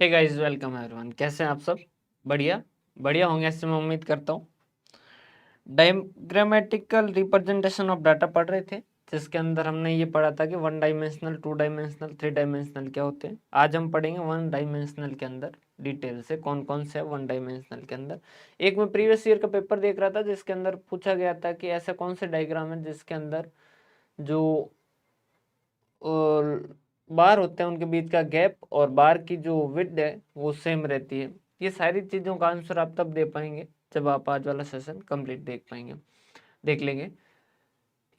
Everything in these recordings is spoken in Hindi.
Hey guys, welcome everyone. कैसे हैं आप सब? बढ़िया बढ़िया होंगे, ऐसे मैं उम्मीद करता हूँ। डायग्रामेटिकल रिप्रेजेंटेशन ऑफ डाटा पढ़ रहे थे, जिसके अंदर हमने ये पढ़ा था कि one dimensional, two dimensional, three dimensional क्या होते हैं। आज हम पढ़ेंगे वन डायमेंशनल के अंदर डिटेल से कौन कौन से है वन डायमेंशनल के अंदर। एक मैं प्रीवियस ईयर का पेपर देख रहा था जिसके अंदर पूछा गया था कि ऐसा कौन से डायग्राम है जिसके अंदर जो और बार होते हैं उनके बीच का गैप और बार की जो विड्थ है वो सेम रहती है। ये सारी चीज़ों का आंसर आप तब दे पाएंगे जब आप आज वाला सेशन कंप्लीट देख लेंगे।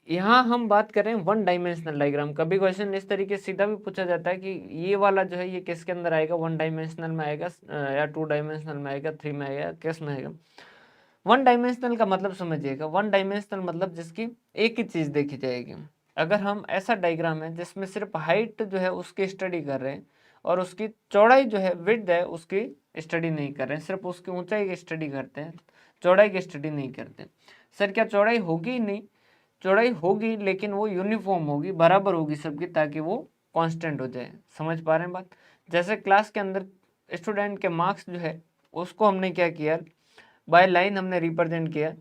यहाँ हम बात कर रहे हैं वन डायमेंशनल डायग्राम। कभी क्वेश्चन इस तरीके से सीधा भी पूछा जाता है कि ये वाला जो है ये किसके अंदर आएगा, वन डायमेंशनल में आएगा या टू डायमेंशनल में आएगा, थ्री में आएगा, किस में आएगा। वन डायमेंशनल का मतलब समझिएगा, वन डायमेंशनल मतलब जिसकी एक ही चीज़ देखी जाएगी। अगर हम ऐसा डायग्राम है जिसमें सिर्फ हाइट जो है उसकी स्टडी कर रहे हैं और उसकी चौड़ाई जो है विड्थ है उसकी स्टडी नहीं कर रहे हैं, सिर्फ उसकी ऊंचाई की स्टडी करते हैं, चौड़ाई की स्टडी नहीं करते। सर क्या चौड़ाई होगी ही नहीं? चौड़ाई होगी लेकिन वो यूनिफॉर्म होगी, बराबर होगी सबकी, ताकि वो कांस्टेंट हो जाए। समझ पा रहे हैं बात? जैसे क्लास के अंदर स्टूडेंट के मार्क्स जो है उसको हमने क्या किया, बाय लाइन हमने रिप्रेजेंट किया,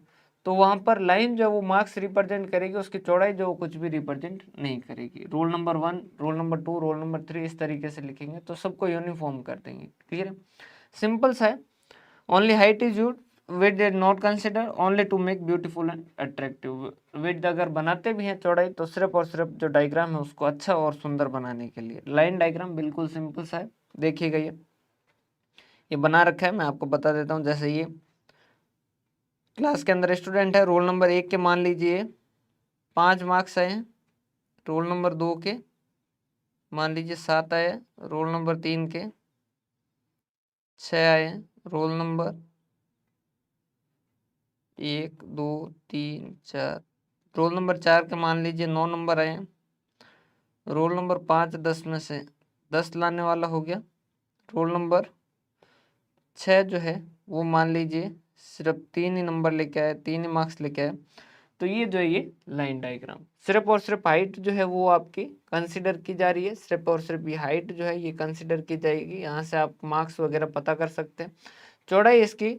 तो वहाँ पर लाइन जो वो मार्क्स रिप्रेजेंट करेगी, उसकी चौड़ाई जो कुछ भी रिप्रेजेंट नहीं करेगी। Roll number 1, roll number 2, roll number 3 इस तरीके से लिखेंगे तो सबको यूनिफॉर्म कर देंगे। क्लियर है? सिंपल सा है। Only height is use, width is not consider, only to make beautiful and attractive. Width अगर बनाते भी हैं चौड़ाई तो सिर्फ और सिर्फ जो डायग्राम है उसको अच्छा और सुंदर बनाने के लिए। लाइन डायग्राम बिल्कुल सिंपल सा है, देखिएगा ये बना रखा है, मैं आपको बता देता हूँ। जैसे ये क्लास के अंदर स्टूडेंट है, रोल नंबर 1 के मान लीजिए 5 मार्क्स आए हैं, रोल नंबर 2 के मान लीजिए 7 आए, रोल नंबर 3 के 6 आए, रोल नंबर 1 2 3 4, रोल नंबर 4 के मान लीजिए 9 नंबर आए, रोल नंबर 5 10 में से 10 लाने वाला हो गया, रोल नंबर 6 जो है वो मान लीजिए सिर्फ 3 ही नंबर लेके आए, 3 ही मार्क्स लेके आए। तो ये जो है ये लाइन डायग्राम, सिर्फ और सिर्फ हाइट जो है वो आपकी कंसीडर की जा रही है, सिर्फ और सिर्फ ये हाइट जो है ये कंसीडर की जाएगी। यहाँ से आप मार्क्स वगैरह पता कर सकते हैं। चौड़ाई इसकी,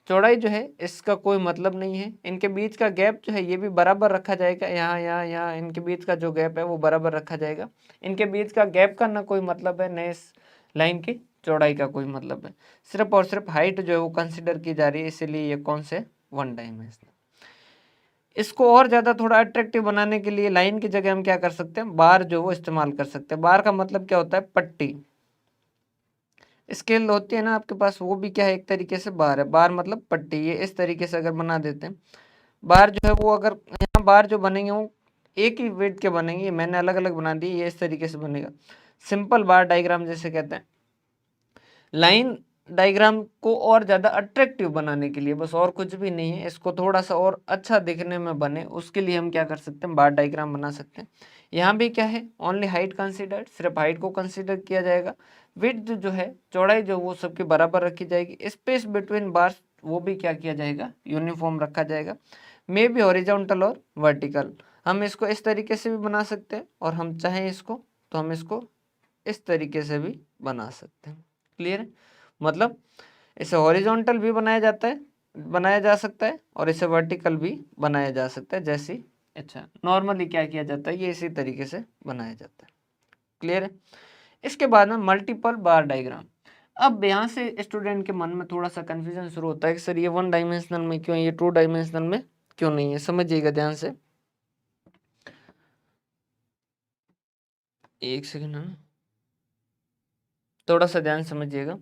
चौड़ाई जो है इसका कोई मतलब नहीं है। इनके बीच का गैप जो है ये भी बराबर रखा जाएगा, यहाँ इनके बीच का जो गैप है वो बराबर रखा जाएगा। इनके बीच का गैप का ना कोई मतलब है, न इस लाइन की चौड़ाई का कोई मतलब है। सिर्फ और सिर्फ हाइट जो है वो कंसिडर की जा रही है, इसीलिए ये कौन से वन डायमेंशनल। इसको और ज़्यादा थोड़ा अट्रैक्टिव बनाने के लिए लाइन की जगह हम क्या कर सकते हैं, बार जो वो इस्तेमाल कर सकते हैं। बार का मतलब क्या होता है, पट्टी। स्केल होती है ना आपके पास, वो भी क्या है, एक तरीके से बार है। बार मतलब पट्टी। ये इस तरीके से अगर बना देते हैं बार जो है वो, अगर यहाँ बार जो बनेंगे वो एक ही वेट के बनेंगे, मैंने अलग अलग बना दी, ये इस तरीके से बनेगा। सिंपल बार डायग्राम जैसे कहते हैं। लाइन डायग्राम को और ज़्यादा अट्रैक्टिव बनाने के लिए, बस और कुछ भी नहीं है, इसको थोड़ा सा और अच्छा दिखने में बने उसके लिए हम क्या कर सकते हैं, बार डायग्राम बना सकते हैं। यहाँ भी क्या है, ओनली हाइट कंसिडर्ड, सिर्फ हाइट को कंसिडर किया जाएगा। विड्थ जो है, चौड़ाई जो वो सबके बराबर रखी जाएगी। स्पेस बिटवीन बार्स वो भी क्या किया जाएगा, यूनिफॉर्म रखा जाएगा। मे बी हॉरिजॉन्टल और वर्टिकल, हम इसको इस तरीके से भी बना सकते हैं और हम चाहें इसको तो हम इसको इस तरीके से भी बना सकते हैं। क्लियर है? मतलब इसे हॉरिजॉन्टल भी बनाया जा सकता है और इसे वर्टिकल भी बनाया जा सकता है। जैसे अच्छा नॉर्मली क्या किया जाता है, ये इसी तरीके से बनाया जाता है। क्लियर है? इसके बाद में मल्टीपल बार डायग्राम। अब यहाँ से स्टूडेंट के मन में थोड़ा सा कंफ्यूजन शुरू होता है कि सर ये वन डायमेंशनल में क्यों, ये टू डायमेंशनल में क्यों नहीं है। समझिएगा ध्यान से, एक सेकेंड है, थोड़ा सा ध्यान समझिएगा।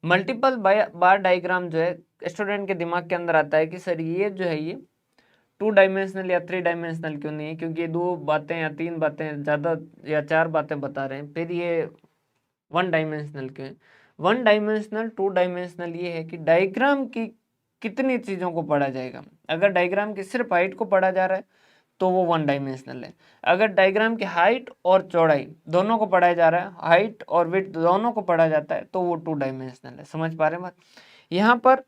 मल्टीपल बार डायग्राम जो है स्टूडेंट के दिमाग के अंदर आता है कि सर ये जो है ये टू डायमेंशनल या थ्री डायमेंशनल क्यों नहीं है, क्योंकि ये दो बातें या तीन बातें ज़्यादा या चार बातें बता रहे हैं, फिर ये वन डायमेंशनल क्यों है। वन डायमेंशनल टू डायमेंशनल ये है कि डायग्राम की कितनी चीज़ों को पढ़ा जाएगा। अगर डायग्राम की सिर्फ हाइट को पढ़ा जा रहा है तो वो वन डायमेंशनल है। अगर डायग्राम की हाइट और चौड़ाई दोनों को पढ़ाया जा रहा है, हाइट और विड्थ दोनों को पढ़ा जाता है, तो वो टू डायमेंशनल है। समझ पा रहे हैं बात? यहाँ पर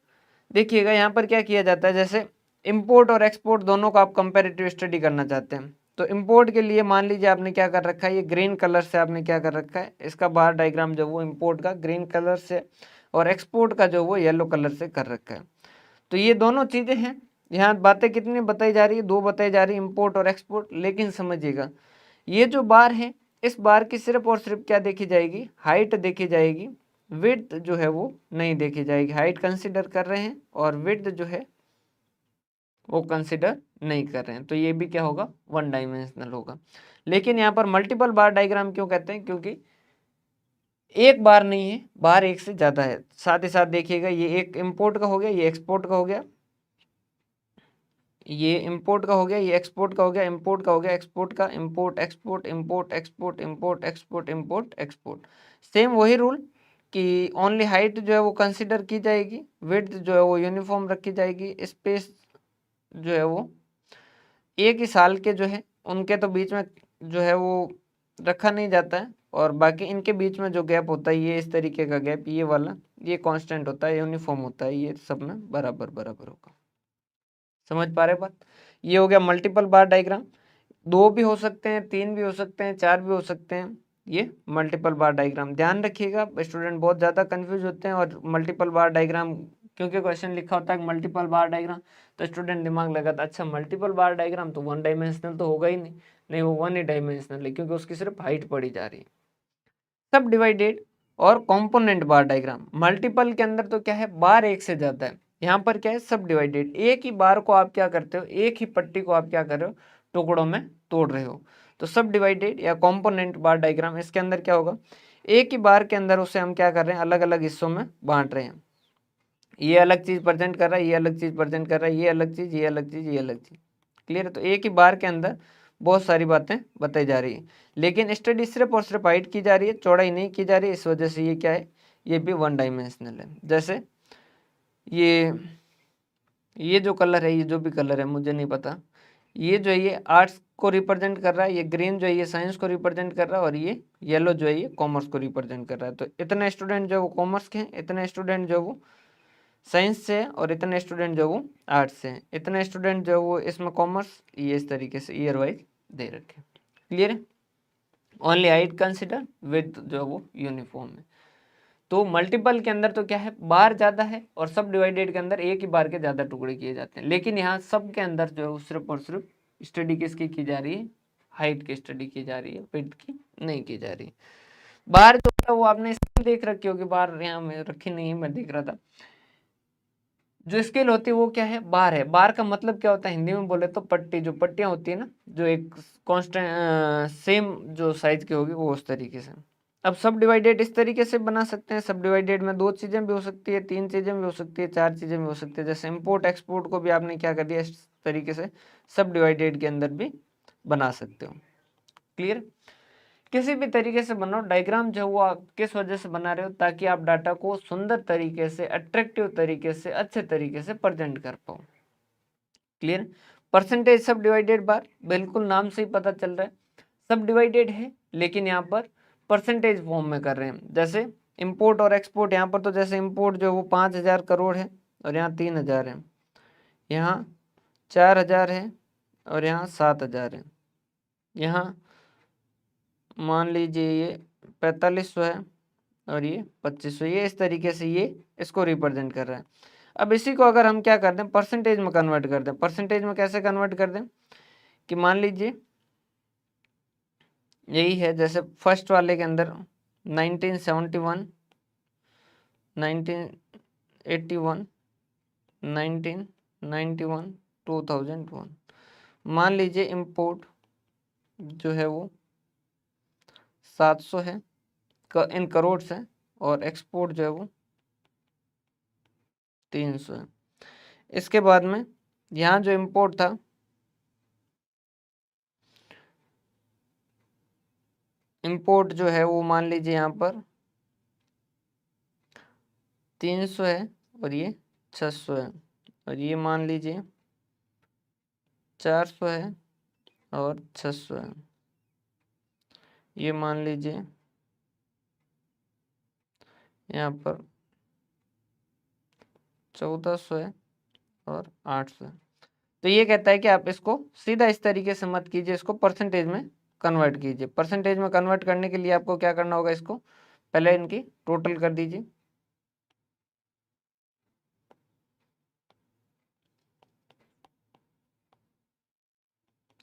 देखिएगा, यहाँ पर क्या किया जाता है, जैसे इंपोर्ट और एक्सपोर्ट दोनों का आप कंपैरेटिव स्टडी करना चाहते हैं, तो इंपोर्ट के लिए मान लीजिए आपने क्या कर रखा है, ये ग्रीन कलर से आपने क्या कर रखा है, इसका बार डायग्राम जो वो इंपोर्ट का ग्रीन कलर से और एक्सपोर्ट का जो वो येलो कलर से कर रखा है। तो ये दोनों चीज़ें हैं। यहाँ बातें कितनी बताई जा रही है, दो बताई जा रही है, इंपोर्ट और एक्सपोर्ट। लेकिन समझिएगा ये जो बार है, इस बार की सिर्फ और सिर्फ क्या देखी जाएगी, हाइट देखी जाएगी, विड्थ जो है वो नहीं देखी जाएगी। हाइट कंसिडर कर रहे हैं और विड्थ जो है वो कंसिडर नहीं कर रहे हैं, तो ये भी क्या होगा, वन डायमेंशनल होगा। लेकिन यहाँ पर मल्टीपल बार डायग्राम क्यों कहते हैं, क्योंकि एक बार नहीं है, बार एक से ज़्यादा है। साथ ही साथ देखिएगा ये एक इंपोर्ट का हो गया, ये एक्सपोर्ट का हो गया, ये इंपोर्ट का हो गया, ये एक्सपोर्ट का हो गया, इंपोर्ट का हो गया, एक्सपोर्ट का, import export, import export, import export, import export. Same वही रूल कि ओनली हाइट जो है वो कंसिडर की जाएगी, विड्थ जो है वो यूनिफॉर्म रखी जाएगी, स्पेस जो है वो एक ही साल के जो है उनके तो बीच में जो है वो रखा नहीं जाता है, और बाकी इनके बीच में जो गैप होता है ये इस तरीके का गैप, ये वाला ये कांस्टेंट होता है, यूनिफॉर्म होता है, ये सब में बराबर बराबर होगा। समझ पा रहे बात। ये हो गया मल्टीपल बार डायग्राम। दो भी हो सकते हैं, तीन भी हो सकते हैं, चार भी हो सकते हैं, ये मल्टीपल बार डायग्राम। ध्यान रखिएगा, स्टूडेंट बहुत ज़्यादा कंफ्यूज होते हैं। और मल्टीपल बार डायग्राम क्योंकि क्वेश्चन लिखा होता है मल्टीपल बार डायग्राम, तो स्टूडेंट दिमाग लगाता अच्छा मल्टीपल बार डायग्राम तो वन डायमेंशनल तो होगा ही नहीं। नहीं, वो वन ही डायमेंशनल है, क्योंकि उसकी सिर्फ हाइट पढ़ी जा रही है। सब डिवाइडेड और कॉम्पोनेंट बार डायग्राम। मल्टीपल के अंदर तो क्या है, बार एक से ज़्यादा है। यहाँ पर क्या है, सब डिवाइडेड, एक ही बार को आप क्या करते हो, एक ही पट्टी को आप क्या कर रहे हो, टुकड़ों में तोड़ रहे हो। तो सब डिवाइडेड या कॉम्पोनेंट बार डायग्राम, इसके अंदर क्या होगा, एक ही बार के अंदर उसे हम क्या कर रहे हैं, अलग अलग हिस्सों में बांट रहे हैं। ये अलग चीज़ प्रेजेंट कर रहा है, ये अलग चीज़ प्रेजेंट कर रहा है, ये अलग चीज़, ये अलग चीज़, ये अलग चीज़। क्लियर है। तो एक ही बार के अंदर बहुत सारी बातें बताई जा रही है, लेकिन स्टडी सिर्फ और सिर्फ हाइट की जा रही है, चौड़ाई नहीं की जा रही है। इस वजह से ये क्या है, ये भी वन डायमेंशनल है। जैसे ये जो कलर है, ये जो भी कलर है मुझे नहीं पता, ये जो है ये आर्ट्स को रिप्रेजेंट कर रहा है, ये ग्रीन जो है ये साइंस को रिप्रेजेंट कर रहा है, और ये येलो जो है ये कॉमर्स को रिप्रेजेंट कर रहा है। तो इतने स्टूडेंट जो है वो कॉमर्स के हैं, इतने स्टूडेंट जो है वो साइंस से है, और इतने स्टूडेंट जो वो आर्ट्स से हैं। इतने स्टूडेंट जो वो इसमें कॉमर्स, ये इस तरीके से ईयर वाइज दे रखे। क्लियर है। ओनली हाइट कंसिडर, विड्थ जो वो यूनिफॉर्म है। तो मल्टीपल के अंदर तो क्या है, बार ज़्यादा है, और सब डिवाइडेड के अंदर एक ही बार के ज़्यादा टुकड़े किए जाते हैं। लेकिन यहाँ सब के अंदर जो है सिर्फ और सिर्फ स्टडी किसकी की जा रही है, हाइट की स्टडी की जा रही है, विड्थ की नहीं की जा रही है। बार जो है वो आपने देख रखी होगी, बार यहाँ में रखी नहीं है, मैं देख रहा था। जो स्केल होती है वो क्या है, बार है। बार का मतलब क्या होता है, हिंदी में बोले तो पट्टी, जो पट्टियां होती है ना, जो एक कांस्टेंट सेम जो साइज की होगी वो उस तरीके से। अब सब डिवाइडेड इस तरीके से बना सकते हैं। सब डिवाइडेड में दो चीजें भी हो सकती है, तीन चीजें भी हो सकती है, चार चीजें भी हो सकती है। जैसे इंपोर्ट एक्सपोर्ट को भी आपने क्या कर दिया, इस तरीके से सब डिवाइडेड के अंदर भी बना सकते हो। क्लियर। किसी भी तरीके से बनाओ डायग्राम, जो वो आप किस वजह से बना रहे हो, ताकि आप डाटा को सुंदर तरीके से, अट्रैक्टिव तरीके से, अच्छे तरीके से प्रेजेंट कर पाओ। क्लियर। परसेंटेज सब डिवाइडेड बार, बिल्कुल नाम से ही पता चल रहा है सब डिवाइडेड है, लेकिन यहाँ पर परसेंटेज फॉर्म में कर रहे हैं। जैसे इंपोर्ट और एक्सपोर्ट, यहाँ पर तो जैसे इंपोर्ट जो वो 5,000 करोड़ है, और यहाँ 3,000 है, यहाँ 4,000 है, और यहाँ 7,000 है, यहाँ मान लीजिए ये 4500 है, और ये 2500, ये इस तरीके से ये इसको रिप्रेजेंट कर रहा है। अब इसी को अगर हम क्या कर दें, परसेंटेज में कन्वर्ट कर दें। परसेंटेज में कैसे कन्वर्ट कर दें, कि मान लीजिए यही है, जैसे फर्स्ट वाले के अंदर 1971, 1981, 1991, 2001। मान लीजिए इंपोर्ट जो है वो 700 है इन करोड़ से, और एक्सपोर्ट जो है वो 300 है। इसके बाद में यहाँ जो इंपोर्ट था, इंपोर्ट जो है वो मान लीजिए यहाँ पर 300 है, और ये 600 है, और ये मान लीजिए 400 है, और 600 है, ये मान लीजिए यहाँ पर 1400 है, और 800 है। तो ये कहता है कि आप इसको सीधा इस तरीके से मत कीजिए, इसको परसेंटेज में कन्वर्ट कीजिए। परसेंटेज में कन्वर्ट करने के लिए आपको क्या करना होगा, इसको पहले इनकी टोटल कर दीजिए।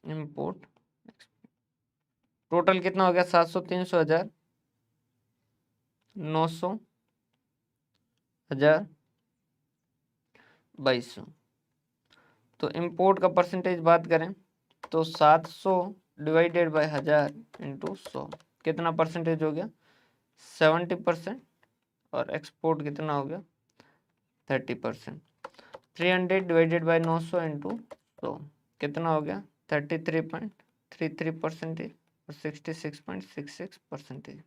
इंपोर्ट टोटल कितना हो गया, 700, 300, 1000, 900, 1000, 2200। तो इंपोर्ट का परसेंटेज बात करें तो 700 डिवाइडेड बाय 1000 इंटू 100 कितना परसेंटेज हो गया, 70%। और एक्सपोर्ट कितना हो गया, 30%। 300 डिवाइडेड बाय 900 इंटू 100 कितना हो गया, 33.33% और 66.66%।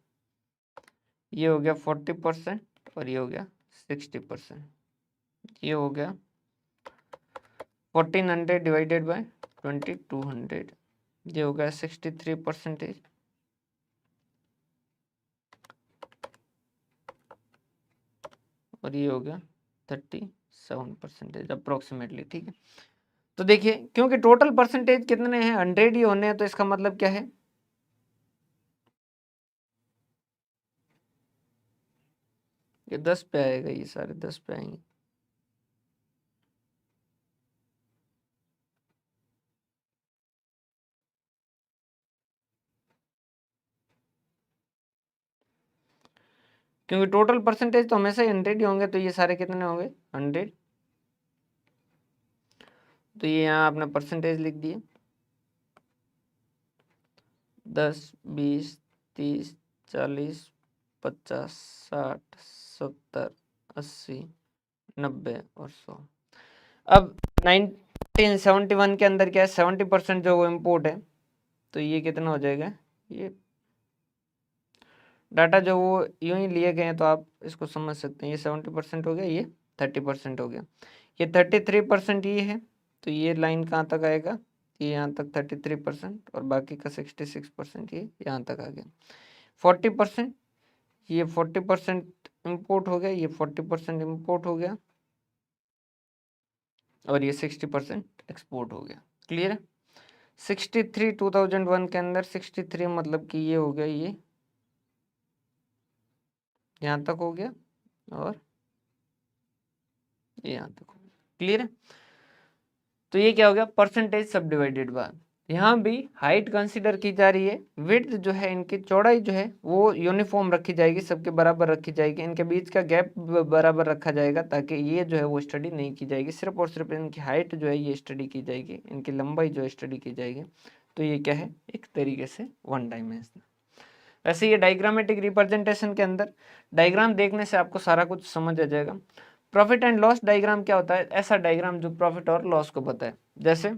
ये हो गया 40% और ये हो गया 60%। ये हो गया 1400 डिवाइडेड बाय 2200, ये हो गया 63%। और ये हो गया 37% अप्रोक्सीमेटली, ठीक है। तो देखिए क्योंकि टोटल परसेंटेज कितने हैं, 100 ही होने हैं, तो इसका मतलब क्या है, ये 10 पे आएगा, ये सारे 10 पे आएंगे। क्योंकि टोटल परसेंटेज तो हमेशा 100 ही होंगे, तो ये सारे कितने होंगे, 100। तो ये यहाँ आपने परसेंटेज लिख दिए, 10, 20, 30, 40, 50, 60, 70, 80, 90 और 100। अब 1971 के अंदर क्या है, 70% जो वो इम्पोर्ट है, तो ये कितना हो जाएगा, ये डाटा जो वो यूं ही लिए गए हैं, तो आप इसको समझ सकते हैं। ये 70% हो गया, ये 30% हो गया, ये 33% ये है, तो ये लाइन कहाँ तक आएगा, ये यहाँ तक 33% और बाकी का 66% ये यहाँ तक आ गया। 40% ये 40% इम्पोर्ट हो गया, ये 40% इम्पोर्ट हो गया और ये 60% एक्सपोर्ट हो गया। क्लियर है। 63 2001 के अंदर 63 मतलब कि ये हो गया, ये यहाँ तक हो गया और ये यहाँ तक हो गया। क्लियर है। तो ये क्या हो गया, परसेंटेज सब डिवाइडेड बाय। यहाँ भी हाइट कंसीडर की जा रही है, विड्थ जो है इनकी चौड़ाई जो है वो यूनिफॉर्म रखी जाएगी, सबके बराबर रखी जाएगी, इनके बीच का गैप बराबर रखा जाएगा, ताकि ये जो है वो स्टडी नहीं की जाएगी, सिर्फ और सिर्फ इनकी हाइट जो है ये स्टडी की जाएगी, इनकी लंबाई जो है स्टडी की जाएगी। तो ये क्या है, एक तरीके से वन डायमेंशनल। वैसे ये डायग्रामेटिक रिप्रेजेंटेशन के अंदर डायग्राम देखने से आपको सारा कुछ समझ आ जाएगा। प्रॉफिट एंड लॉस डायग्राम क्या होता है, ऐसा डायग्राम जो प्रॉफिट और लॉस को बताए। जैसे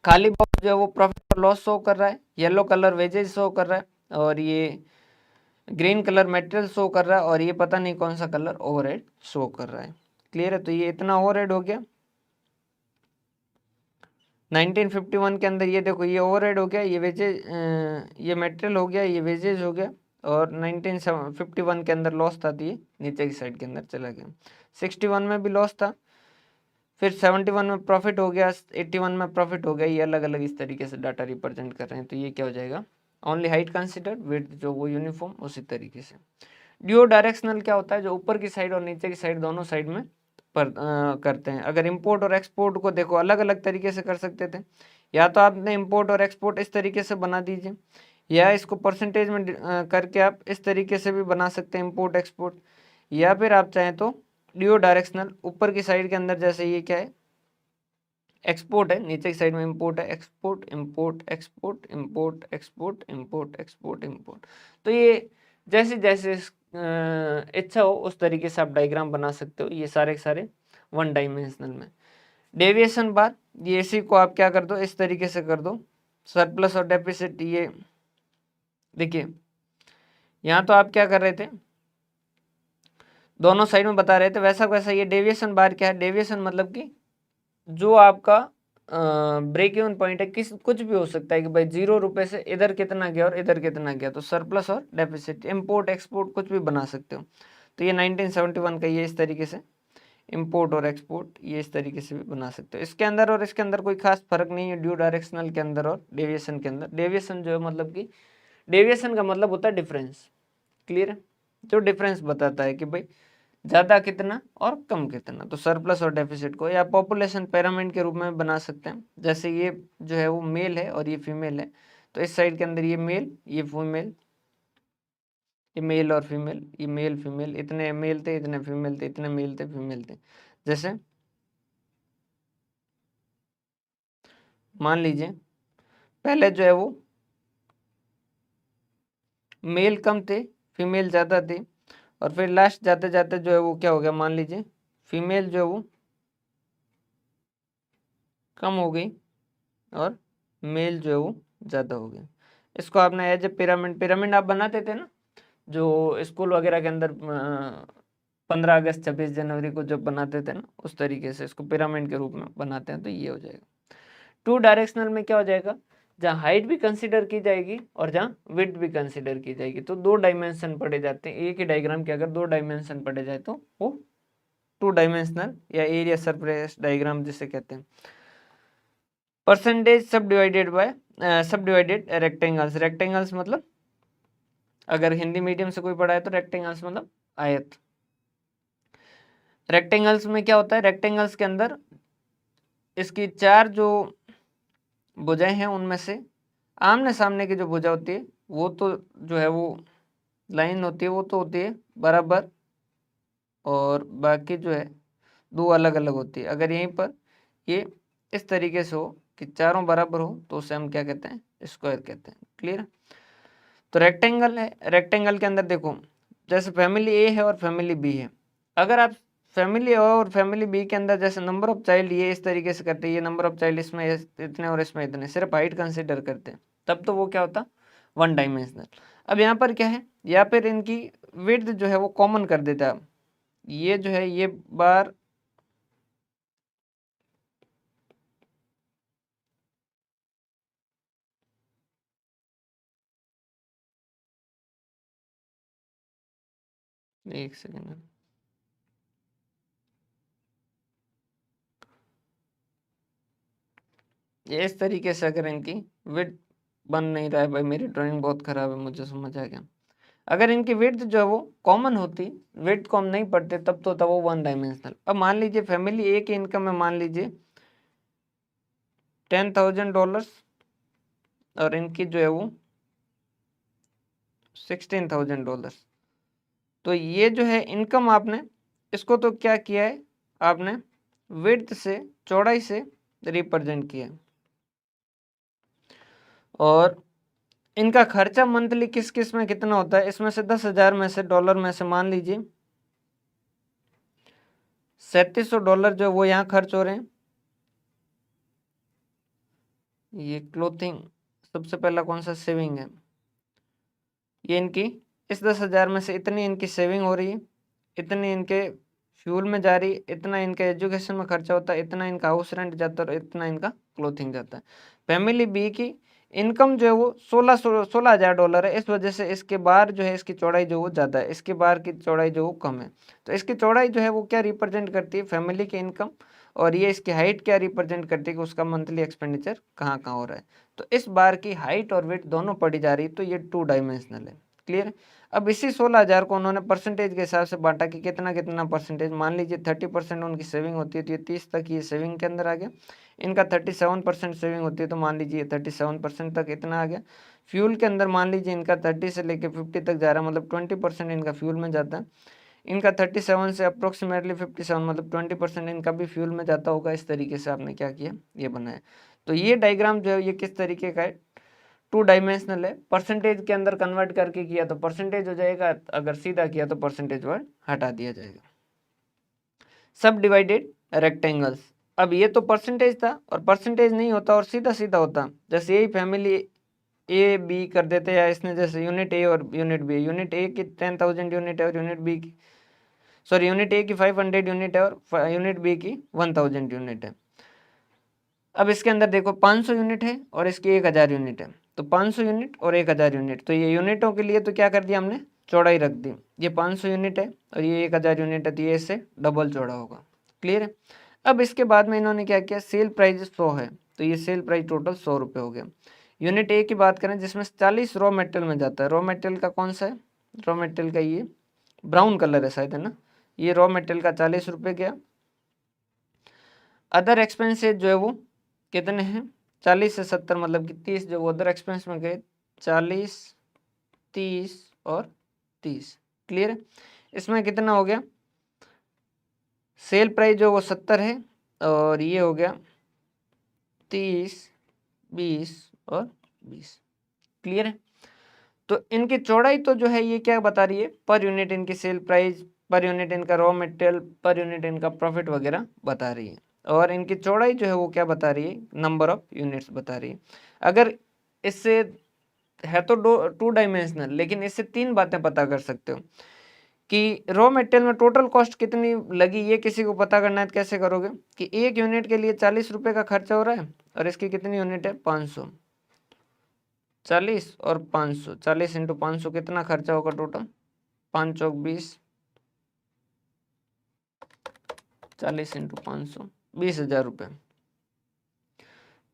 खाली बॉक्स जो है वो प्रॉफिट और लॉस शो कर रहा है, येलो कलर वेजेज शो कर रहा है, और ये ग्रीन कलर मटेरियल शो कर रहा है, और ये पता नहीं कौन सा कलर ओवरहेड शो कर रहा है। क्लियर है। तो ये इतना ओवरहेड हो गया 1951 के अंदर, ये देखो ये ओवरहेड हो गया, ये वेजेज, ये मटेरियल हो गया, ये वेजेज हो गया, और 1951 के अंदर लॉस था, तो ये नीचे की साइड के अंदर चला गया। 61 में भी लॉस था, फिर 71 में प्रॉफिट हो गया, 81 में प्रॉफिट हो गया। ये अलग अलग इस तरीके से डाटा रिप्रेजेंट कर रहे हैं। तो ये क्या हो जाएगा, ओनली हाइट कंसिडर, विड्थ जो वो यूनिफॉर्म उसी तरीके से। ड्यू डायरेक्शनल क्या होता है, जो ऊपर की साइड और नीचे की साइड दोनों साइड में करते हैं। अगर इंपोर्ट और एक्सपोर्ट को देखो अलग अलग तरीके से कर सकते थे, या तो आपने इंपोर्ट और एक्सपोर्ट इस तरीके से बना दीजिए, या इसको परसेंटेज में करके आप इस तरीके से भी बना सकते हैं इंपोर्ट एक्सपोर्ट, या फिर आप चाहें तो ड्यू डायरेक्शनल, ऊपर की साइड के अंदर जैसे ये क्या है, एक्सपोर्ट है, नीचे की साइड में इंपोर्ट है, export import export import export import export import. तो ये जैसे जैसे इच्छा हो उस तरीके से आप डायग्राम बना सकते हो, ये सारे के सारे वन डायमेंशनल में। डेविएशन बार, ये इसी को आप क्या कर दो, इस तरीके से कर दो, सरप्लस और डेफिसिट। ये देखिए यहाँ तो आप क्या कर रहे थे, दोनों साइड में बता रहे थे, वैसा वैसा ये डेविएशन बार क्या है, डेविएशन मतलब कि जो आपका ब्रेक इवन पॉइंट है, कुछ भी हो सकता है कि भाई 0 रुपए से इधर कितना गया और इधर कितना गया, तो सरप्लस और डेफिसिट, इंपोर्ट एक्सपोर्ट कुछ भी बना सकते हो। तो ये 1971 का ये इस तरीके से इंपोर्ट और एक्सपोर्ट, ये इस तरीके से भी बना सकते हो। इसके अंदर और इसके अंदर कोई खास फर्क नहीं है ड्यू डायरेक्शनल के अंदर और डेविएशन के अंदर। डेविएशन जो है मतलब कि डेविएशन का मतलब होता है डिफरेंस, क्लियर है, जो डिफरेंस बताता है कि भाई ज़्यादा कितना और कम कितना। तो सरप्लस और डेफिसिट को या पॉपुलेशन पिरामिड के रूप में बना सकते हैं। जैसे ये जो है वो मेल है और ये फीमेल है, तो इस साइड के अंदर ये मेल, ये फीमेल, ये मेल और फीमेल, ये मेल फीमेल, इतने मेल थे, इतने फीमेल थे, इतने मेल थे, फीमेल थे। जैसे मान लीजिए पहले जो है वो मेल कम थे, फीमेल ज़्यादा थी, और फिर लास्ट जाते जाते जो है वो क्या हो गया, मान लीजिए फीमेल जो है वो कम हो गई और मेल जो है वो ज़्यादा हो गया। इसको आपने एज ए पिरामिड, पिरामिड आप बनाते थे ना जो स्कूल वगैरह के अंदर 15 अगस्त 26 जनवरी को जब बनाते थे ना, उस तरीके से इसको पिरामिड के रूप में बनाते हैं। तो ये हो जाएगा। 2 डायरेक्शनल में क्या हो जाएगा, जहाँ हाइट भी कंसीडर की जाएगी और जहाँ विड्थ भी कंसीडर की जाएगी। तो 2 डायमेंशन पढ़े जाते हैं एक ही डायग्राम के, अगर 2 डायमेंशन पढ़े जाए तो वो 2 डायमेंशनल या एरिया सरफेस डायग्राम जिसे कहते हैं। परसेंटेज सब डिवाइडेड रेक्टेंगल्स, रेक्टेंगल्स मतलब अगर हिंदी मीडियम से कोई पढ़ा है तो रेक्टेंगल्स मतलब आयत। रेक्टेंगल्स में क्या होता है, रेक्टेंगल्स के अंदर इसकी 4 जो भुजाएं हैं उनमें से आमने सामने की जो भुजा होती है वो तो जो है वो लाइन होती है, वो तो होती है बराबर, और बाकी जो है 2 अलग अलग होती है। अगर यहीं पर ये इस तरीके से हो कि चारों बराबर हो तो उसे हम क्या कहते हैं, स्क्वायर कहते हैं। क्लियर। तो रेक्टेंगल है, रेक्टेंगल के अंदर देखो जैसे फैमिली ए है और फैमिली बी है, अगर आप फैमिली ए और फैमिली बी के अंदर जैसे नंबर ऑफ चाइल्ड ये इस तरीके से करते हैं, ये नंबर ऑफ चाइल्ड इसमें इतने और इसमें इतने, सिर्फ हाइट कंसिडर करते हैं, तब तो वो क्या होता, 1 डायमेंशनल। अब यहाँ पर क्या है, या फिर इनकी विड्थ जो है वो कॉमन कर देता है। ये जो है ये बार एक सेकेंड, ये इस तरीके से अगर इनकी विड्थ बन नहीं रहा है, भाई मेरी ड्राइंग बहुत खराब है, मुझे समझ आ गया। अगर इनकी विड्थ जो है वो कॉमन होती, विड्थ को हम नहीं पढ़ते, तब तो था वो 1 डायमेंशनल। अब मान लीजिए फैमिली ए की इनकम है मान लीजिए $10,000 और इनकी जो है वो $16,000। तो ये जो है इनकम आपने इसको तो क्या किया है, आपने विड्थ से, चौड़ाई से रिप्रेजेंट किया है। और इनका खर्चा मंथली किस किस में कितना होता है, इसमें से 10,000 में से डॉलर में से मान लीजिए $3700 जो वो यहाँ खर्च हो रहे हैं। ये क्लोथिंग सबसे पहला कौन सा सेविंग है, ये इनकी इस 10,000 में से इतनी इनकी सेविंग हो रही है, इतनी इनके फ्यूल में जा रही है, इतना इनके एजुकेशन में खर्चा होता है, इतना इनका हाउस रेंट जाता है और इतना इनका क्लोथिंग जाता है। फैमिली बी की इनकम जो है वो $16,000 है, इस वजह से इसके बार जो है इसकी चौड़ाई जो वो ज़्यादा है, इसके बार की चौड़ाई जो वो कम है। तो इसकी चौड़ाई जो है वो क्या रिप्रेजेंट करती है, फैमिली की इनकम, और ये इसकी हाइट क्या रिप्रेजेंट करती है कि उसका मंथली एक्सपेंडिचर कहाँ कहाँ हो रहा है। तो इस बार की हाइट और वेट दोनों पढ़ी जा रही है, तो ये 2 डायमेंशनल है। क्लियर। अब इसी 16,000 को उन्होंने परसेंटेज के हिसाब से बांटा कि कितना कितना परसेंटेज, मान लीजिए 30% उनकी सेविंग होती है तो ये 30 तक ये सेविंग के अंदर आ गया। इनका 37% सेविंग होती है तो मान लीजिए 37% तक इतना आ गया। फ्यूल के अंदर मान लीजिए इनका 30 से लेकर 50 तक जा रहा है, मतलब 20% इनका फ्यूल में जाता है। इनका 37 से अप्रोक्सीमेटली 57 मतलब 20% इनका भी फ्यूल में जाता होगा। इस तरीके से आपने क्या किया, ये बनाया। तो ये डायग्राम जो है ये किस तरीके का है, 2 डायमेंशनल है। परसेंटेज के अंदर कन्वर्ट करके किया तो परसेंटेज हो जाएगा, अगर सीधा किया तो परसेंटेज वर्ड हटा दिया जाएगा। सब डिवाइडेड रेक्टेंगल्स, अब ये तो परसेंटेज था और परसेंटेज नहीं होता और सीधा सीधा होता, जैसे यही फैमिली ए बी कर देते, या इसने जैसे यूनिट ए और यूनिट बी, यूनिट ए की 10,000 यूनिट है और यूनिट बी की यूनिट ए की 500 यूनिट है और यूनिट बी की 1,000 यूनिट है। अब इसके अंदर देखो 500 यूनिट है और इसकी 1,000 यूनिट है, तो 500 यूनिट और 1,000 यूनिट, तो ये यूनिटों के लिए तो क्या कर दिया हमने, चौड़ाई रख दी। ये 500 यूनिट है और ये 1,000 यूनिट है, तो ये इससे डबल चौड़ा होगा। क्लियर है। अब इसके बाद में इन्होंने क्या किया, सेल प्राइस 100 है तो ये सेल प्राइस टोटल 100 रुपये हो गया। यूनिट ए की बात करें जिसमें 40 रॉ मटेरियल में जाता है, रॉ मटेरियल का कौन सा है, रॉ मटेरियल का ये ब्राउन कलर है शायद, है ना, ये रॉ मटेरियल का 40 रुपये गया। अदर एक्सपेंसेस जो है वो कितने हैं, 40 से 70 मतलब कि 30 जो अदर एक्सपेंस में गए, 40, 30 और 30। क्लियर है। इसमें कितना हो गया, सेल प्राइस जो वो 70 है और ये हो गया 30, 20 और 20। क्लियर है। तो इनकी चौड़ाई तो जो है ये क्या बता रही है, पर यूनिट इनकी सेल प्राइस, पर यूनिट इनका रॉ मटेरियल, पर यूनिट इनका प्रॉफिट वगैरह बता रही है। और इनकी चौड़ाई जो है वो क्या बता रही है, नंबर ऑफ यूनिट्स बता रही है। अगर इससे है तो 2 डायमेंशनल, लेकिन इससे 3 बातें पता कर सकते हो कि रॉ मटेरियल में टोटल कॉस्ट कितनी लगी, ये किसी को पता करना है तो कैसे करोगे कि एक यूनिट के लिए 40 रुपये का खर्चा हो रहा है और इसकी कितनी यूनिट है, 500, 40 और 500, 40 इंटू 500 कितना खर्चा होगा टोटल, 5 चौक 20, 40 इंटू 500 20,000 रुपये,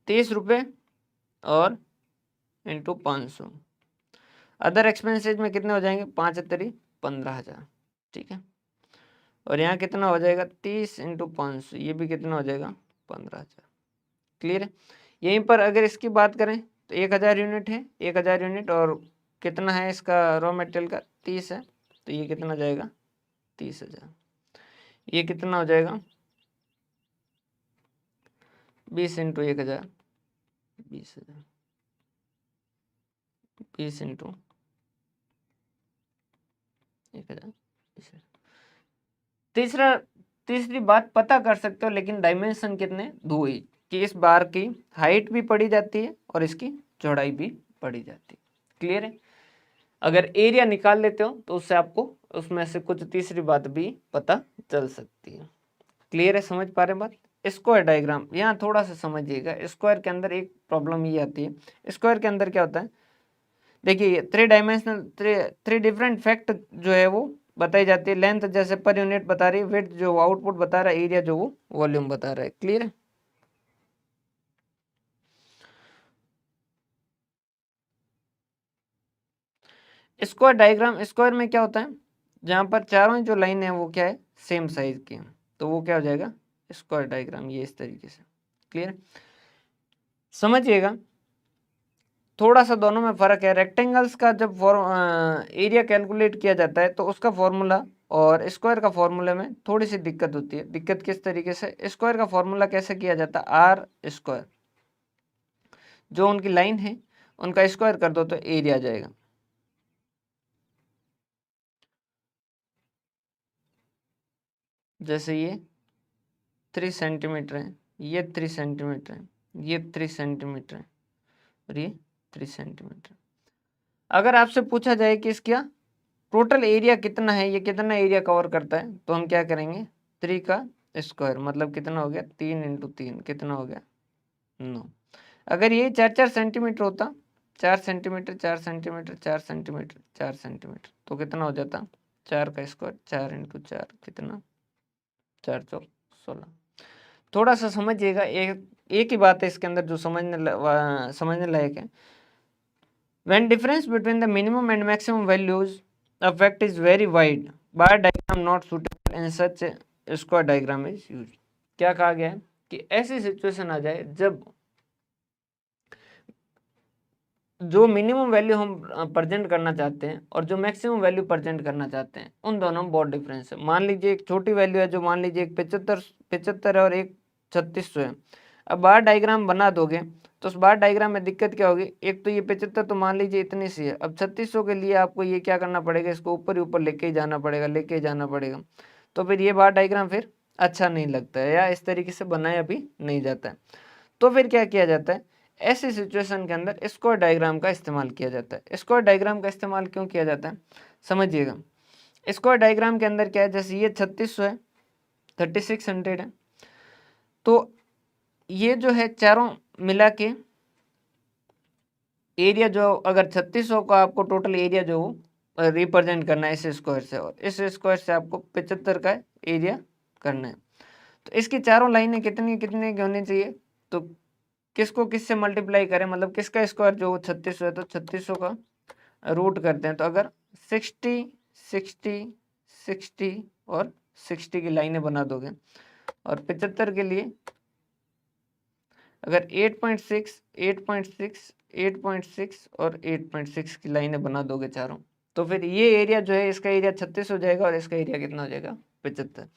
30 रुपये और इंटू 500। अदर एक्सपेंसेज में कितने हो जाएंगे, 5 तरी 15,000। ठीक है। और यहाँ कितना हो जाएगा, 30 इंटू 500, ये भी कितना हो जाएगा, 15,000। क्लियर है। यहीं पर अगर इसकी बात करें तो 1,000 यूनिट है, 1,000 यूनिट और कितना है इसका रॉ मटेरियल का 30 है तो ये कितना जाएगा, 30,000। ये कितना हो जाएगा, 20 इंटू 1,000, 20,000, 20 इंटू 1,000। तीसरी बात पता कर सकते हो, लेकिन डायमेंशन कितने, 2 ही, कि इस बार की हाइट भी पढ़ी जाती है और इसकी चौड़ाई भी पढ़ी जाती है। क्लियर है। अगर एरिया निकाल लेते हो तो उससे आपको उसमें से कुछ तीसरी बात भी पता चल सकती है। क्लियर है, समझ पा रहे बात। स्क्वायर डायग्राम यहाँ थोड़ा सा समझिएगा, स्क्वायर के अंदर एक प्रॉब्लम ये आती है, स्क्वायर के अंदर क्या होता है, देखिए 3 डायमेंशनल 3 डिफरेंट फैक्ट जो है वो बताई जाती है। लेंथ जैसे पर यूनिट बता रही है, विड्थ जो आउटपुट बता रहा है, एरिया जो वो वॉल्यूम बता रहा है। क्लियर है। स्क्वायर डायग्राम, स्क्वायर में क्या होता है, जहां पर चारों जो लाइन है वो क्या है, सेम साइज की है, तो वो क्या हो जाएगा, स्क्वायर डायग्राम, ये इस तरीके से। क्लियर, समझिएगा। थोड़ा सा दोनों में फर्क है। रेक्टेंगल्स का जब एरिया कैलकुलेट किया जाता है तो उसका फॉर्मूला और स्क्वायर का फॉर्मूले में थोड़ी सी दिक्कत होती है। दिक्कत किस तरीके से, स्क्वायर का फॉर्मूला कैसे किया जाता है, आर स्क्वायर, जो उनकी लाइन है उनका स्क्वायर कर दो तो एरिया आ जाएगा। जैसे ये 3 सेंटीमीटर है, ये 3 सेंटीमीटर है, ये 3 सेंटीमीटर है और ये 3 सेंटीमीटर। अगर आपसे पूछा जाए कि इसका टोटल एरिया कितना है, ये कितना एरिया कवर करता है, तो हम क्या करेंगे, 3 का स्क्वायर, मतलब कितना हो गया, 3 इंटू 3 कितना हो गया, 9। अगर ये 4-4 सेंटीमीटर होता, 4 सेंटीमीटर 4 सेंटीमीटर 4 सेंटीमीटर 4 सेंटीमीटर, तो कितना हो जाता, 4 का स्क्वायर, 4 इंटू 4 कितना, 4 चौक 16। थोड़ा सा समझिएगा, एक ही बात है इसके अंदर जो समझने लायक है। When difference between the minimum and maximum values of fact is very wide, bar diagram not suitable in such a square diagram is used। क्या कहा गया है कि ऐसी सिचुएशन आ जाए जब जो मिनिमम वैल्यू हम प्रेजेंट करना चाहते हैं और जो मैक्सिमम वैल्यू प्रेजेंट करना चाहते हैं उन दोनों में बहुत डिफरेंस है। मान लीजिए एक छोटी वैल्यू है, जो मान लीजिए एक 75 है और एक 3600 है। अब बार डायग्राम बना दोगे तो उस बार डायग्राम में दिक्कत क्या होगी, एक तो ये 75 तो मान लीजिए इतनी सी है, अब 3600 के लिए आपको ये क्या करना पड़ेगा, इसको ऊपर ही ऊपर लेके ही जाना पड़ेगा, लेके ही जाना पड़ेगा। तो फिर ये बार डायग्राम फिर अच्छा नहीं लगता है या इस तरीके से बनाया भी नहीं जाता है। तो फिर क्या किया जाता है, ऐसी सिचुएशन के अंदर स्क्वायर डायग्राम का इस्तेमाल किया जाता है। स्क्वायर डायग्राम का इस्तेमाल क्यों किया जाता है, समझिएगा। स्क्वायर डायग्राम के अंदर क्या है, जैसे ये 3600 है, 3600 है, तो ये जो है चारों मिला के एरिया जो, अगर 3600 का आपको टोटल एरिया जो रिप्रेजेंट करना है इस स्क्वायर से, और इस स्क्वायर से आपको 75 का एरिया करना है, तो इसकी चारों लाइनें कितनी कितनी की होनी चाहिए, तो किसको किससे मल्टीप्लाई करें, मतलब किसका स्क्वायर जो 3600 है, तो 3600 का रूट करते हैं। तो अगर 60 60 60 और 60 की लाइनें बना दोगे, और 75 के लिए अगर 8.6 8.6 8.6 और 8.6 की लाइनें बना दोगे चारों, तो फिर ये एरिया जो है, इसका एरिया 36 हो जाएगा और इसका एरिया कितना हो जाएगा, 75।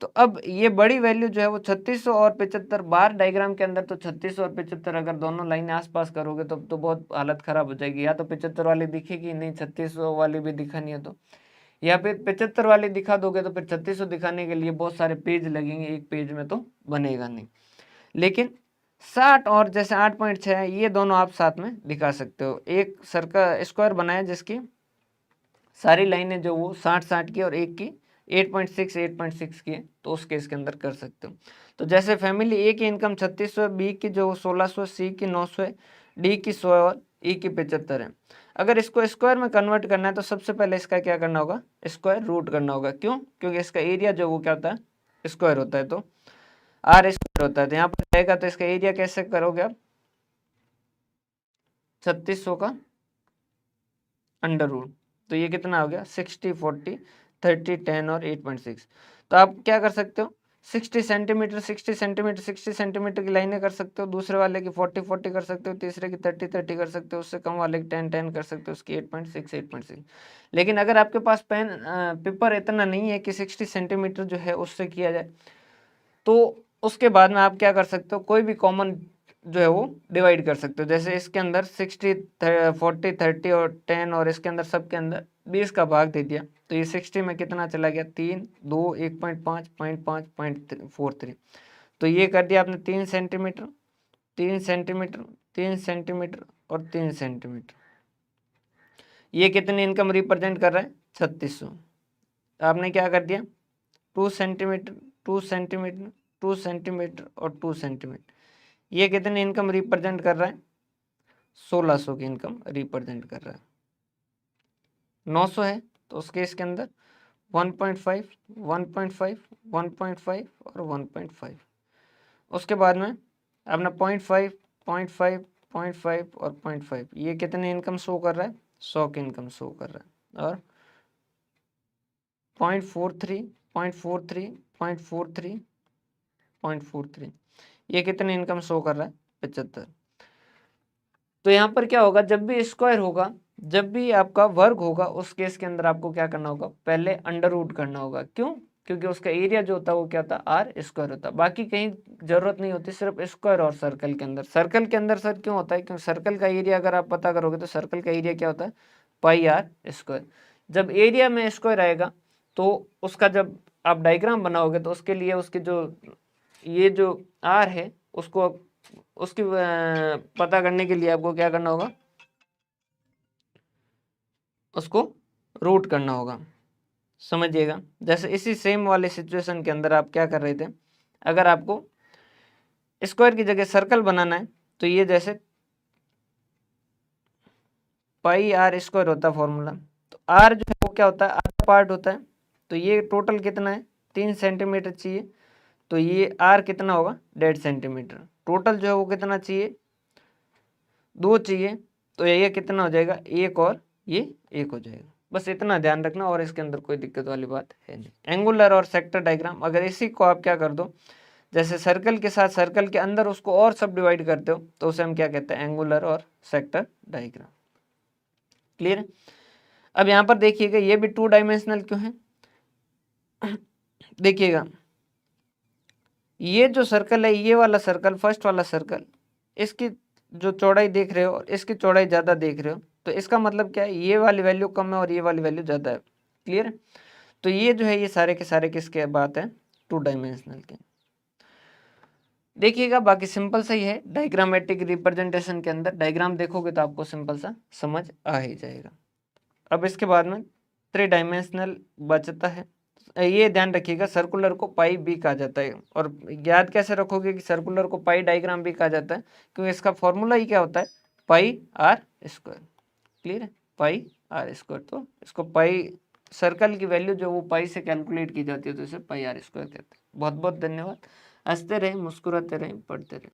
तो अब ये बड़ी वैल्यू जो है वो 3600 और 75 बार डायग्राम के अंदर, तो 3600 और 75 अगर दोनों लाइनें आसपास करोगे तो बहुत हालत खराब हो जाएगी। या तो 75 वाली दिखेगी नहीं, 3600 वाली भी दिखानी है तो, या फिर 75 वाली दिखा दोगे तो फिर 3600 दिखाने के लिए बहुत सारे पेज लगेंगे, एक पेज में तो बनेगा नहीं। लेकिन 60 और जैसे 8.6 है, ये दोनों आप साथ में दिखा सकते हो। एक सर्कल स्क्वायर बनाया जिसकी सारी लाइनें जो वो 60 की और एक की 8.6 की है, तो उस केस के अंदर कर सकते हो। तो जैसे फैमिली ए की इनकम 3600 है, बी की जो 1600, सी की 900 है, डी की 100 और ई की 75 है। अगर इसको स्क्वायर में कन्वर्ट करना है तो सबसे पहले इसका क्या करना होगा, स्क्वायर रूट करना होगा। क्यों? क्योंकि इसका एरिया जो वो क्या होता है, स्क्वायर होता है, तो आर स्क्वायर होता है। तो यहाँ पर रहेगा, तो इसका एरिया कैसे करोगे आप, 3600 का अंडर रूट, तो ये कितना हो गया, 60 40 30 10 और 8.6। तो आप क्या कर सकते हो, 60 सेंटीमीटर 60 सेंटीमीटर 60 सेंटीमीटर की लाइनें कर सकते हो, दूसरे वाले की 40 40 कर सकते हो, तीसरे की 30 30 कर सकते हो, उससे कम वाले की 10 10 कर सकते हो, उसकी 8.6 8.6। लेकिन अगर आपके पास पेन पेपर इतना नहीं है कि 60 सेंटीमीटर जो है उससे किया जाए, तो उसके बाद में आप क्या कर सकते हो, कोई भी कॉमन जो है वो डिवाइड कर सकते हो। जैसे इसके अंदर 60 40 30 और 10 और इसके अंदर सबके अंदर 20 का भाग दे दिया, तो ये 60 में कितना चला गया, 3 2 1.5 0.5 0.43। तो ये कर दिया आपने 3 सेंटीमीटर 3 सेंटीमीटर 3 सेंटीमीटर और 3 सेंटीमीटर। ये कितनी इनकम रिप्रेजेंट कर रहा है, 3600। आपने क्या कर दिया, 2 सेंटीमीटर 2 सेंटीमीटर 2 सेंटीमीटर और 2 सेंटीमीटर। ये कितनी इनकम रिप्रेजेंट कर रहा है, 1600 की इनकम रिप्रेजेंट कर रहा है। 900 है तो उस केस के अंदर 1.5 1.5 1.5 और 1.5। उसके बाद में अपना 0.5 0.5 0.5 और 0.5, ये कितनी इनकम शो कर रहा है, 100 की इनकम शो कर रहा है। और 0.43 0.43 0.43 0.43, ये कितनी इनकम शो कर रहा है, 75। तो यहाँ पर क्या होगा, जब भी स्क्वायर होगा, जब भी आपका वर्ग होगा, उस केस के अंदर आपको क्या करना होगा, पहले अंडर रूट करना होगा। क्यों? क्योंकि उसका एरिया जो होता है वो क्या होता है, आर स्क्वायर होता है। बाकी कहीं जरूरत नहीं होती, सिर्फ स्क्वायर और सर्कल के अंदर। सर्कल के अंदर सर क्यों होता है, क्योंकि सर्कल का एरिया अगर आप पता करोगे तो सर्कल का एरिया क्या होता है, पाई आर स्क्वायर। जब एरिया में स्क्वायर आएगा तो उसका जब आप डायग्राम बनाओगे तो उसके लिए उसके जो ये जो आर है उसको उसकी पता करने के लिए आपको क्या करना होगा, उसको रूट करना होगा। समझिएगा, जैसे इसी सेम वाले सिचुएशन के अंदर आप क्या कर रहे थे, अगर आपको स्क्वायर की जगह सर्कल बनाना है तो ये जैसे पाई आर स्क्वायर होता है फॉर्मूला, तो आर जो है वो क्या होता है, आधा पार्ट होता है। तो ये टोटल कितना है, 3 सेंटीमीटर चाहिए, तो ये आर कितना होगा, 1.5 सेंटीमीटर। टोटल जो है वो कितना चाहिए, 2 चाहिए, तो ये कितना हो जाएगा, 1 और ये 1 हो जाएगा। बस इतना ध्यान रखना, और इसके अंदर कोई दिक्कत वाली बात है नहीं। एंगुलर और सेक्टर डायग्राम, अगर इसी को आप क्या कर दो, जैसे सर्कल के साथ सर्कल के अंदर उसको और सब डिवाइड करते हो, तो उसे हम क्या कहते हैं, एंगुलर और सेक्टर डायग्राम। क्लियर? अब यहाँ पर देखिएगा, ये भी 2 डायमेंशनल क्यों है, देखिएगा ये जो सर्कल है, ये वाला सर्कल, फर्स्ट वाला सर्कल, इसकी जो चौड़ाई देख रहे हो और इसकी चौड़ाई ज़्यादा देख रहे हो, तो इसका मतलब क्या है, ये वाली वैल्यू कम है और ये वाली वैल्यू ज़्यादा है। क्लियर? तो ये जो है ये सारे के सारे किसके बात है, 2 डायमेंशनल के। देखिएगा बाकी सिंपल सा ही है, डायग्रामेटिक रिप्रेजेंटेशन के अंदर डायग्राम देखोगे तो आपको सिंपल सा समझ आ ही जाएगा। अब इसके बाद में 3 डायमेंशनल बचता है। ये ध्यान रखिएगा, सर्कुलर को पाई भी कहा जाता है। और याद कैसे रखोगे कि सर्कुलर को पाई डायग्राम भी कहा जाता है, क्योंकि इसका फॉर्मूला ही क्या होता है, पाई आर स्क्वायर। क्लियर है, पाई आर स्क्वायर। तो इसको पाई सर्कल की वैल्यू जो वो पाई से कैलकुलेट की जाती है तो इसे पाई आर स्क्वायर कहते हैं। बहुत बहुत धन्यवाद। हंसते रहें, मुस्कुराते रहें, पढ़ते रहें।